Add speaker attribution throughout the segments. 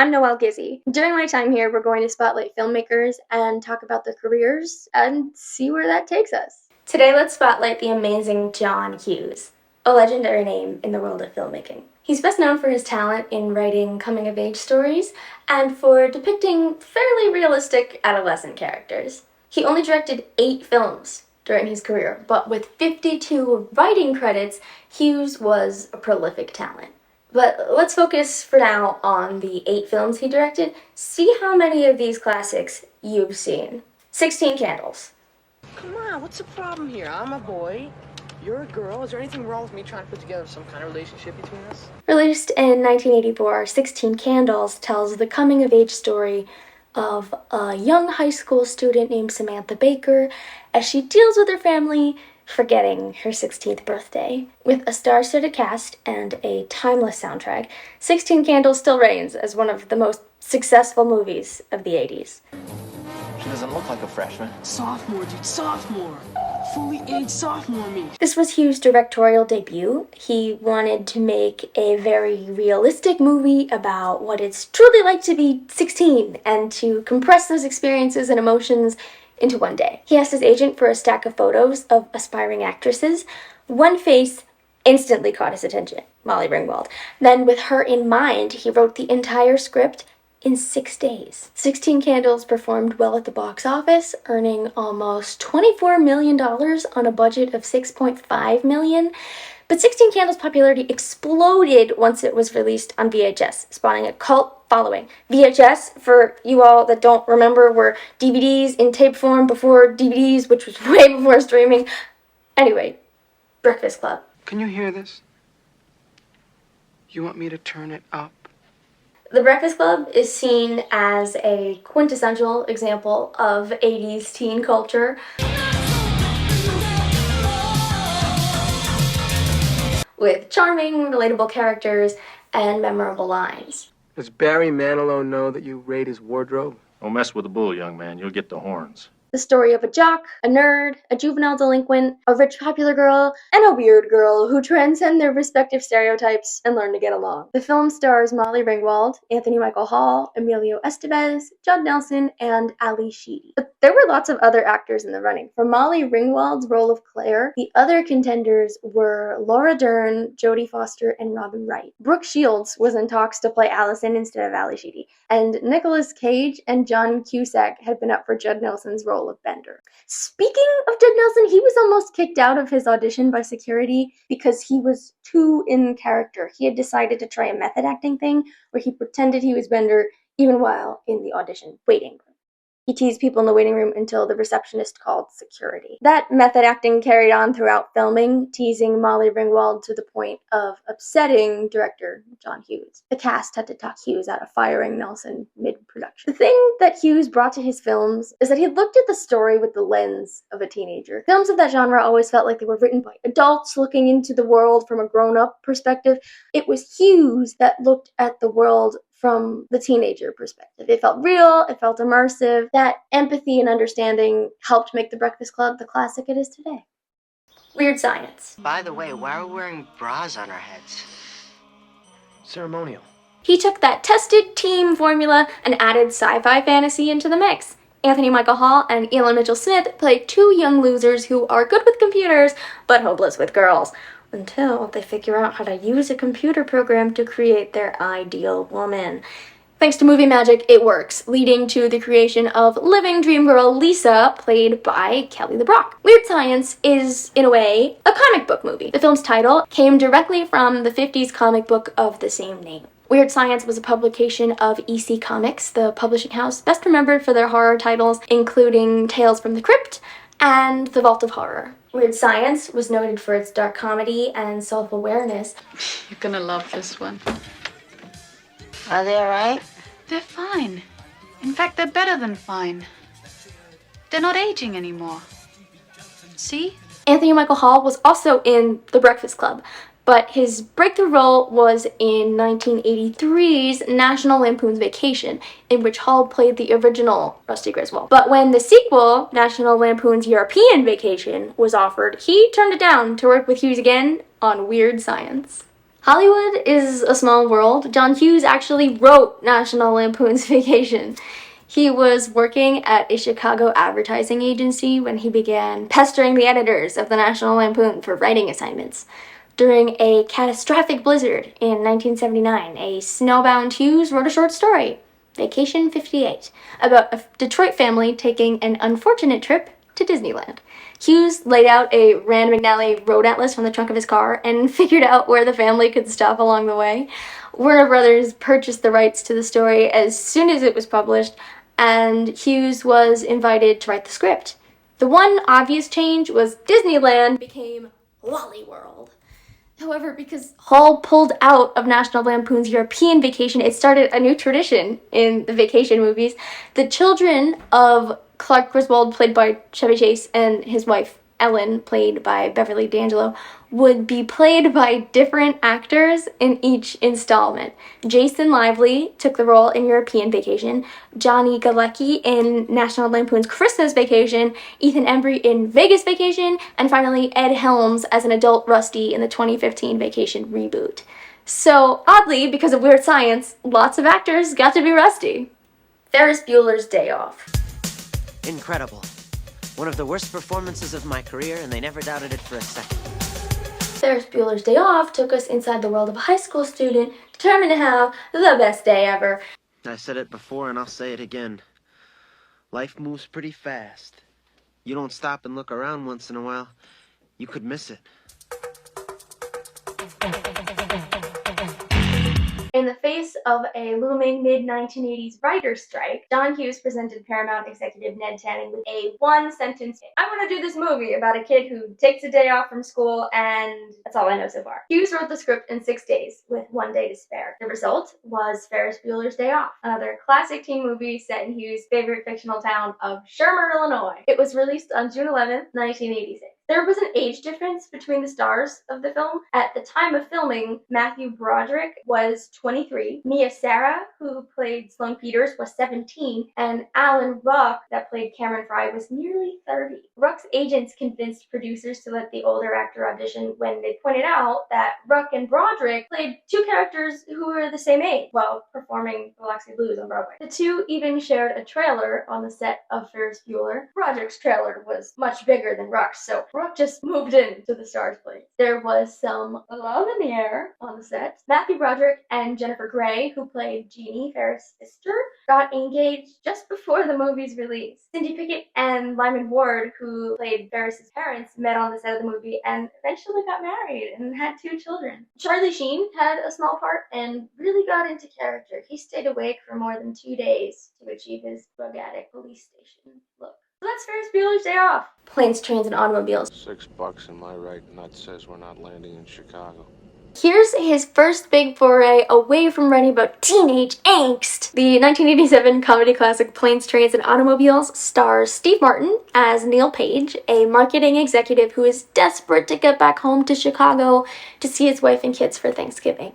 Speaker 1: I'm Noelle Guzzi. During my time here, we're going to spotlight filmmakers and talk about their careers and see where that takes us. Today, let's spotlight the amazing John Hughes, a legendary name in the world of filmmaking. He's best known for his talent in writing coming-of-age stories and for depicting fairly realistic adolescent characters. He only directed 8 films during his career, but with 52 writing credits, Hughes was a prolific talent. But let's focus for now on the 8 films he directed. See how many of these classics you've seen. 16 Candles.
Speaker 2: Come on, what's the problem here? I'm a boy, you're a girl. Is there anything wrong with me trying to put together some kind of relationship between us?
Speaker 1: Released in 1984, 16 Candles tells the coming-of-age story of a young high school student named Samantha Baker as she deals with her family forgetting her 16th birthday. With a star-studded cast and a timeless soundtrack, 16 Candles still reigns as one of the most successful movies of the 80s.
Speaker 3: She doesn't look like a freshman.
Speaker 2: Sophomore, dude, sophomore. Fully aged sophomore me.
Speaker 1: This was Hughes' directorial debut. He wanted to make a very realistic movie about what it's truly like to be 16 and to compress those experiences and emotions into one day. He asked his agent for a stack of photos of aspiring actresses. One face instantly caught his attention, Molly Ringwald. Then, with her in mind, he wrote the entire script in 6 days. 16 Candles performed well at the box office, earning almost $24 million on a budget of $6.5 million. But 16 Candles' popularity exploded once it was released on VHS, spawning a cult following. VHS, for you all that don't remember, were DVDs in tape form before DVDs, which was way before streaming. Anyway, Breakfast Club.
Speaker 4: Can you hear this? You want me to turn it up?
Speaker 1: The Breakfast Club is seen as a quintessential example of 80s teen culture. With charming, relatable characters and memorable lines.
Speaker 4: Does Barry Manilow know that you raid his wardrobe?
Speaker 5: Don't mess with the bull, young man. You'll get the horns.
Speaker 1: The story of a jock, a nerd, a juvenile delinquent, a rich popular girl, and a weird girl who transcend their respective stereotypes and learn to get along. The film stars Molly Ringwald, Anthony Michael Hall, Emilio Estevez, Judd Nelson, and Ali Sheedy. But there were lots of other actors in the running. For Molly Ringwald's role of Claire, the other contenders were Laura Dern, Jodie Foster, and Robin Wright. Brooke Shields was in talks to play Allison instead of Ali Sheedy, and Nicolas Cage and John Cusack had been up for Judd Nelson's role of Bender. Speaking of Judd Nelson, he was almost kicked out of his audition by security because he was too in character. He had decided to try a method acting thing where he pretended he was Bender even while in the audition waiting room. He teased people in the waiting room until the receptionist called security. That method acting carried on throughout filming, teasing Molly Ringwald to the point of upsetting director John Hughes. The cast had to talk Hughes out of firing Nelson mid-production. The thing that Hughes brought to his films is that he looked at the story with the lens of a teenager. Films of that genre always felt like they were written by adults looking into the world from a grown-up perspective. It was Hughes that looked at the world from the teenager perspective. It felt real, it felt immersive. That empathy and understanding helped make The Breakfast Club the classic it is today. Weird Science.
Speaker 2: By the way, why are we wearing bras on our heads?
Speaker 4: Ceremonial.
Speaker 1: He took that tested team formula and added sci-fi fantasy into the mix. Anthony Michael Hall and Elon Mitchell-Smith play 2 young losers who are good with computers but hopeless with girls, until they figure out how to use a computer program to create their ideal woman. Thanks to movie magic, it works, leading to the creation of living dream girl Lisa, played by Kelly LeBrock. Weird Science is, in a way, a comic book movie. The film's title came directly from the 50s comic book of the same name. Weird Science was a publication of EC Comics, the publishing house best remembered for their horror titles, including Tales from the Crypt and The Vault of Horror. Weird Science was noted for its dark comedy and self-awareness.
Speaker 6: You're gonna love this one.
Speaker 2: Are they alright?
Speaker 6: They're fine. In fact, they're better than fine. They're not aging anymore. See?
Speaker 1: Anthony Michael Hall was also in The Breakfast Club, but his breakthrough role was in 1983's National Lampoon's Vacation, in which Hall played the original Rusty Griswold. But when the sequel, National Lampoon's European Vacation, was offered, he turned it down to work with Hughes again on Weird Science. Hollywood is a small world. John Hughes actually wrote National Lampoon's Vacation. He was working at a Chicago advertising agency when he began pestering the editors of the National Lampoon for writing assignments. During a catastrophic blizzard in 1979, a snowbound Hughes wrote a short story, Vacation 58, about a Detroit family taking an unfortunate trip to Disneyland. Hughes laid out a Rand McNally road atlas from the trunk of his car and figured out where the family could stop along the way. Warner Brothers purchased the rights to the story as soon as it was published, and Hughes was invited to write the script. The one obvious change was Disneyland became Wally World. However, because Hall pulled out of National Lampoon's European Vacation, it started a new tradition in the vacation movies. The children of Clark Griswold, played by Chevy Chase, and his wife, Ellen, played by Beverly D'Angelo, would be played by different actors in each installment. Jason Lively took the role in European Vacation, Johnny Galecki in National Lampoon's Christmas Vacation, Ethan Embry in Vegas Vacation, and finally Ed Helms as an adult Rusty in the 2015 Vacation reboot. So, oddly, because of weird science, lots of actors got to be Rusty. Ferris Bueller's Day Off.
Speaker 7: Incredible. One of the worst performances of my career, and they never doubted it for a second.
Speaker 1: Ferris Bueller's Day Off took us inside the world of a high school student determined to have the best day ever.
Speaker 7: I said it before, and I'll say it again. Life moves pretty fast. You don't stop and look around once in a while, you could miss it.
Speaker 1: In the face of a looming mid-1980s writer's strike, John Hughes presented Paramount executive Ned Tanning with a one-sentence hit. I want to do this movie about a kid who takes a day off from school, and that's all I know so far. Hughes wrote the script in 6 days, with 1 day to spare. The result was Ferris Bueller's Day Off, another classic teen movie set in Hughes' favorite fictional town of Shermer, Illinois. It was released on June 11th, 1986. There was an age difference between the stars of the film. At the time of filming, Matthew Broderick was 23, Mia Sara, who played Sloane Peters, was 17, and Alan Ruck, that played Cameron Fry, was nearly 30. Ruck's agents convinced producers to let the older actor audition when they pointed out that Ruck and Broderick played two characters who were the same age while performing Biloxi Blues on Broadway. The two even shared a trailer on the set of Ferris Bueller. Broderick's trailer was much bigger than Ruck's, so Ruck just moved into the star's place. There was some love in the air on the set. Matthew Broderick and Jennifer Grey, who played Jeannie, Ferris' sister, got engaged just before the movie's release. Cindy Pickett and Lyman Ward, who played Ferris' parents, met on the set of the movie and eventually got married and had 2 children. Charlie Sheen had a small part and really got into character. He stayed awake for more than 2 days to achieve his drug addict police station look. So that's Ferris Bueller's Day Off. Planes, Trains, and Automobiles.
Speaker 8: $6 and my right nut says we're not landing in Chicago.
Speaker 1: Here's his first big foray away from writing about teenage angst. The 1987 comedy classic Planes, Trains, and Automobiles stars Steve Martin as Neil Page, a marketing executive who is desperate to get back home to Chicago to see his wife and kids for Thanksgiving.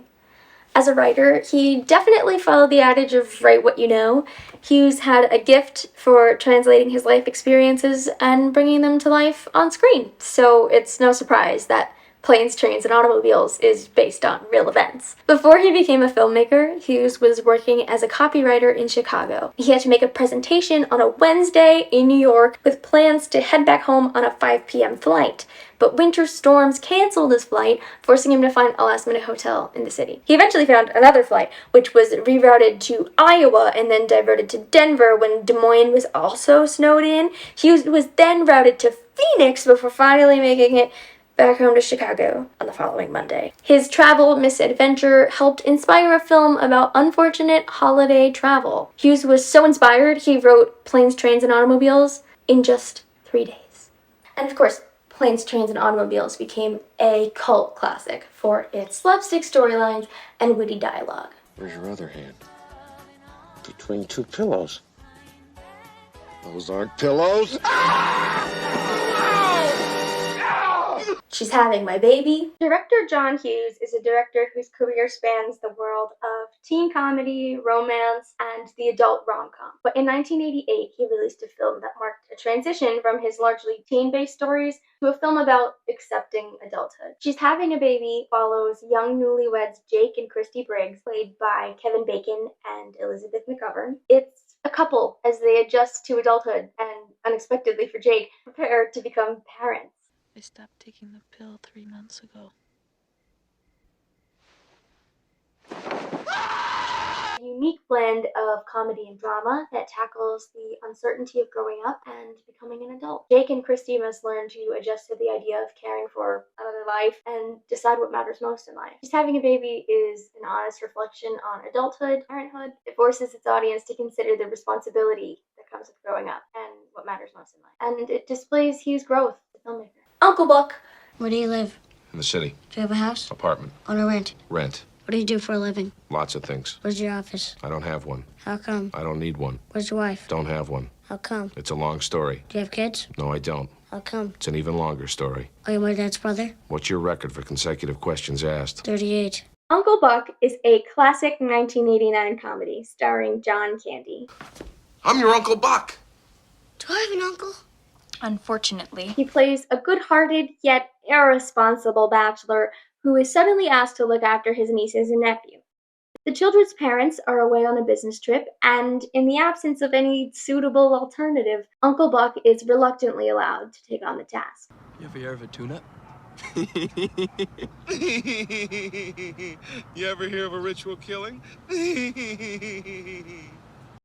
Speaker 1: As a writer, he definitely followed the adage of write what you know. Hughes had a gift for translating his life experiences and bringing them to life on screen, so it's no surprise that Planes, Trains, and Automobiles is based on real events. Before he became a filmmaker, Hughes was working as a copywriter in Chicago. He had to make a presentation on a Wednesday in New York with plans to head back home on a 5 p.m. flight. But winter storms canceled his flight, forcing him to find a last-minute hotel in the city. He eventually found another flight, which was rerouted to Iowa and then diverted to Denver when Des Moines was also snowed in. Hughes was then routed to Phoenix before finally making it back home to Chicago on the following Monday. His travel misadventure helped inspire a film about unfortunate holiday travel. Hughes was so inspired, he wrote Planes, Trains, and Automobiles in just 3 days. And of course, Planes, Trains, and Automobiles became a cult classic for its slapstick storylines and witty dialogue.
Speaker 8: Where's your other hand? Between 2 pillows. Those aren't pillows.
Speaker 1: She's having my baby. Director John Hughes is a director whose career spans the world of teen comedy, romance, and the adult rom-com. But in 1988, he released a film that marked a transition from his largely teen-based stories to a film about accepting adulthood. She's Having a Baby follows young newlyweds Jake and Christy Briggs, played by Kevin Bacon and Elizabeth McGovern. It's a couple as they adjust to adulthood and, unexpectedly for Jake, prepare to become parents.
Speaker 9: I stopped taking the pill 3 months ago.
Speaker 1: A unique blend of comedy and drama that tackles the uncertainty of growing up and becoming an adult. Jake and Christy must learn to adjust to the idea of caring for another life and decide what matters most in life. Just Having a Baby is an honest reflection on adulthood, parenthood. It forces its audience to consider the responsibility that comes with growing up and what matters most in life. And it displays Hughes' growth as a filmmaker. Uncle Buck.
Speaker 10: Where do you live?
Speaker 8: In the city.
Speaker 10: Do you have a house?
Speaker 8: Apartment.
Speaker 10: Own or rent?
Speaker 8: Rent.
Speaker 10: What do you do for a living?
Speaker 8: Lots of things.
Speaker 10: Where's your office?
Speaker 8: I don't have one.
Speaker 10: How come?
Speaker 8: I don't need one.
Speaker 10: Where's your wife?
Speaker 8: Don't have one.
Speaker 10: How come?
Speaker 8: It's a long story.
Speaker 10: Do you have kids?
Speaker 8: No, I don't.
Speaker 10: How come?
Speaker 8: It's an even longer story.
Speaker 10: Are you my dad's brother?
Speaker 8: What's your record for consecutive questions asked?
Speaker 10: 38.
Speaker 1: Uncle Buck is a classic 1989 comedy starring John Candy.
Speaker 8: I'm your Uncle Buck.
Speaker 10: Do I have an uncle?
Speaker 9: Unfortunately.
Speaker 1: He plays a good-hearted yet irresponsible bachelor who is suddenly asked to look after his nieces and nephew. The children's parents are away on a business trip, and in the absence of any suitable alternative, Uncle Buck is reluctantly allowed to take on the task.
Speaker 11: You ever hear of a tune-up?
Speaker 8: You ever hear of a ritual killing?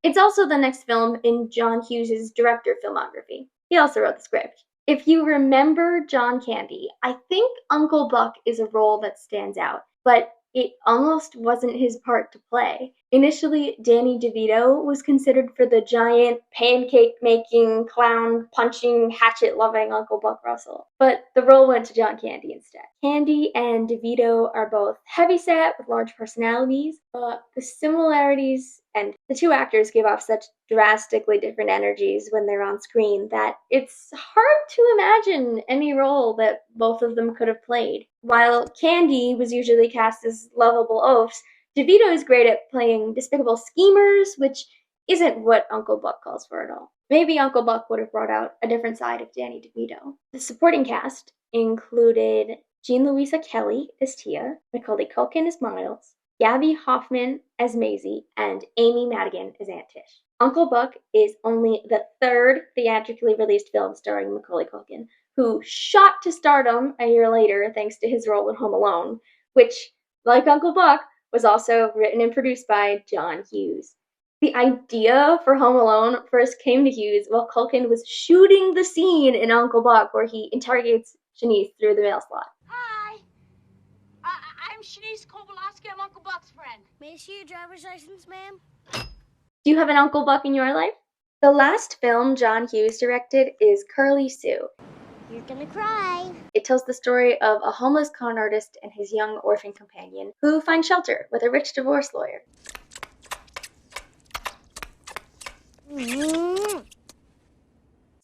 Speaker 1: It's also the next film in John Hughes' director filmography. He also wrote the script. If you remember John Candy, I think Uncle Buck is a role that stands out, but it almost wasn't his part to play. Initially, Danny DeVito was considered for the giant, pancake-making, clown-punching, hatchet-loving Uncle Buck Russell, but the role went to John Candy instead. Candy and DeVito are both heavyset with large personalities, but the similarities and the two actors give off such drastically different energies when they're on screen that it's hard to imagine any role that both of them could have played. While Candy was usually cast as lovable oafs, DeVito is great at playing despicable schemers, which isn't what Uncle Buck calls for at all. Maybe Uncle Buck would have brought out a different side of Danny DeVito. The supporting cast included Jean Louisa Kelly as Tia, Macaulay Culkin as Miles, Gabby Hoffman as Maisie, and Amy Madigan as Aunt Tish. Uncle Buck is only the third theatrically released film starring Macaulay Culkin, who shot to stardom a year later thanks to his role in Home Alone, which, like Uncle Buck, was also written and produced by John Hughes. The idea for Home Alone first came to Hughes while Culkin was shooting the scene in Uncle Buck where he interrogates Shanice through the mail slot.
Speaker 12: Hi, I'm Shanice Kowalski. I'm Uncle Buck's friend.
Speaker 10: May I see your driver's license, ma'am?
Speaker 1: Do you have an Uncle Buck in your life? The last film John Hughes directed is Curly Sue.
Speaker 10: You're gonna cry.
Speaker 1: It tells the story of a homeless con artist and his young orphan companion who find shelter with a rich divorce lawyer.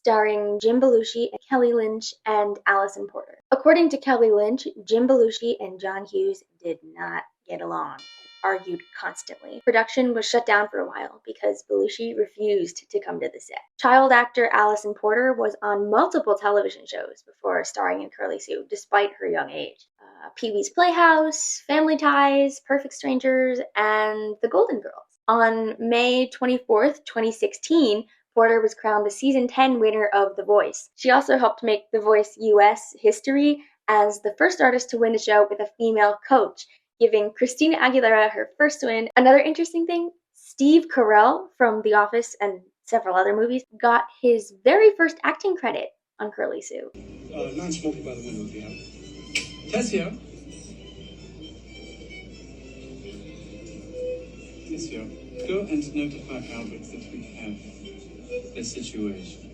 Speaker 1: Starring Jim Belushi, Kelly Lynch, and Allison Porter. According to Kelly Lynch, Jim Belushi and John Hughes did not get along and argued constantly. Production was shut down for a while because Belushi refused to come to the set. Child actor Allison Porter was on multiple television shows before starring in Curly Sue, despite her young age. Pee-wee's Playhouse, Family Ties, Perfect Strangers, and The Golden Girls. On May 24th, 2016, Porter was crowned the season 10 winner of The Voice. She also helped make The Voice US history as the first artist to win the show with a female coach, giving Christina Aguilera her first win. Another interesting thing, Steve Carell from The Office and several other movies got his very first acting credit on Curly Sue.
Speaker 13: Non-smoking by the window, if you have. Tess here. Yes, here. Go and notify Albert that we have a situation.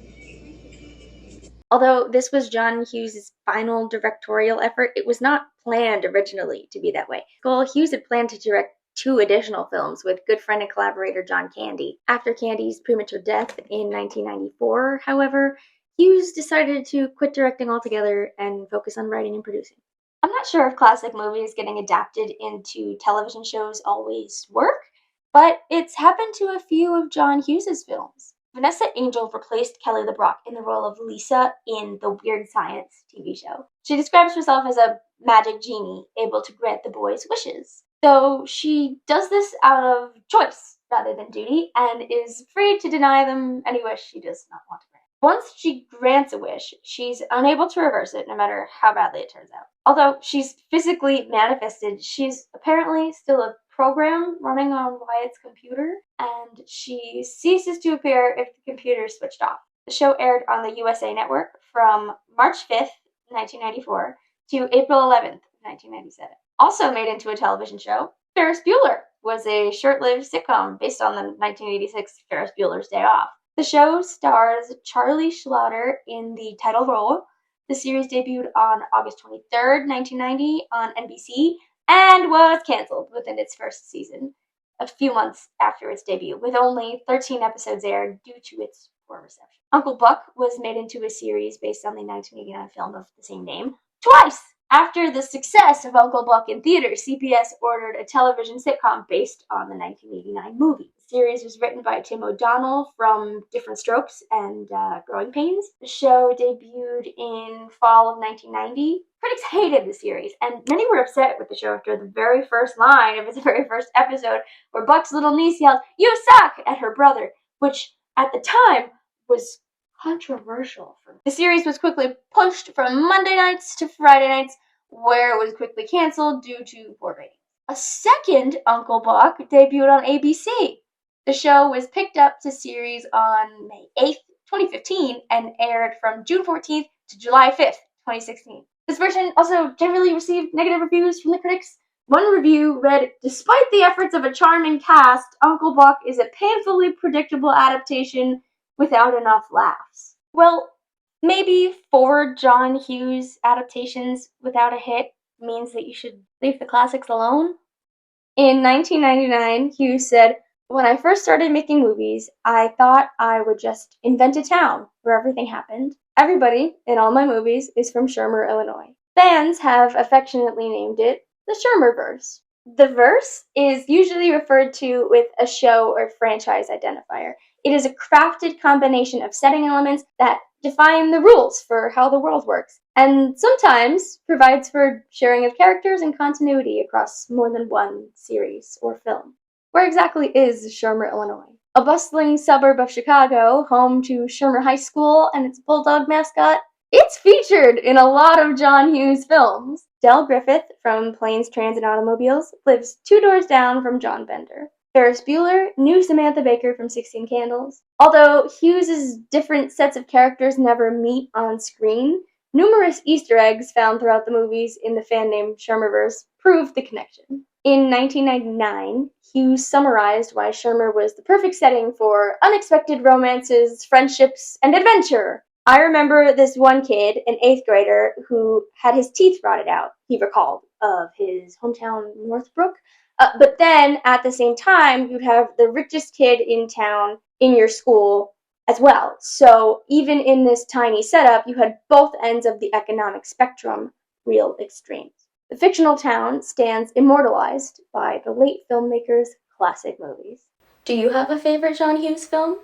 Speaker 1: Although this was John Hughes' final directorial effort, it was not planned originally to be that way. Hughes had planned to direct 2 additional films with good friend and collaborator John Candy. After Candy's premature death in 1994, however, Hughes decided to quit directing altogether and focus on writing and producing. I'm not sure if classic movies getting adapted into television shows always work, but it's happened to a few of John Hughes' films. Vanessa Angel replaced Kelly LeBrock in the role of Lisa in the Weird Science TV show. She describes herself as a magic genie able to grant the boys wishes, though she does this out of choice rather than duty and is free to deny them any wish she does not want to grant. Once she grants a wish, she's unable to reverse it no matter how badly it turns out. Although she's physically manifested, she's apparently still a program running on Wyatt's computer, and she ceases to appear if the computer is switched off. The show aired on the USA Network from March 5th, 1994 to April 11th, 1997. Also made into a television show, Ferris Bueller was a short-lived sitcom based on the 1986 Ferris Bueller's Day Off. The show stars Charlie Schlauter in the title role. The series debuted on August 23rd, 1990 on NBC and was canceled within its first season, a few months after its debut, with only 13 episodes aired due to its poor reception. Uncle Buck was made into a series based on the 1989 film of the same name twice. After the success of Uncle Buck in theaters, CBS ordered a television sitcom based on the 1989 movie. The series was written by Tim O'Donnell from Different Strokes and Growing Pains. The show debuted in fall of 1990. Critics hated the series, and many were upset with the show after the very first line of its very first episode, where Buck's little niece yelled, "You suck!" at her brother, which at the time was controversial. The series was quickly pushed from Monday nights to Friday nights, where it was quickly canceled due to poor ratings. A second Uncle Buck debuted on ABC. The show was picked up to series on May 8th, 2015, and aired from June 14th to July 5th, 2016. This version also generally received negative reviews from the critics. One review read, "Despite the efforts of a charming cast, Uncle Buck is a painfully predictable adaptation without enough laughs." Well, maybe 4 John Hughes adaptations without a hit means that you should leave the classics alone. In 1999, Hughes said, "When I first started making movies, I thought I would just invent a town where everything happened. Everybody in all my movies is from Shermer, Illinois. Fans have affectionately named it the Shermerverse." The verse is usually referred to with a show or franchise identifier. It is a crafted combination of setting elements that define the rules for how the world works, and sometimes provides for sharing of characters and continuity across more than one series or film. Where exactly is Shermer, Illinois? A bustling suburb of Chicago, home to Shermer High School and its bulldog mascot. It's featured in a lot of John Hughes films. Del Griffith from Planes, Trains, and Automobiles lives 2 doors down from John Bender. Ferris Bueller knew Samantha Baker from 16 Candles. Although Hughes' different sets of characters never meet on screen, numerous Easter eggs found throughout the movies in the fan-named Shermerverse proved the connection. In 1999, Hughes summarized why Shermer was the perfect setting for unexpected romances, friendships, and adventure. "I remember this one kid, an 8th grader, who had his teeth rotted out," he recalled, of his hometown Northbrook. But then, at the same time, you'd have the richest kid in town in your school as well. So even in this tiny setup, you had both ends of the economic spectrum, real extremes. The fictional town stands immortalized by the late filmmaker's classic movies. Do you have a favorite John Hughes film?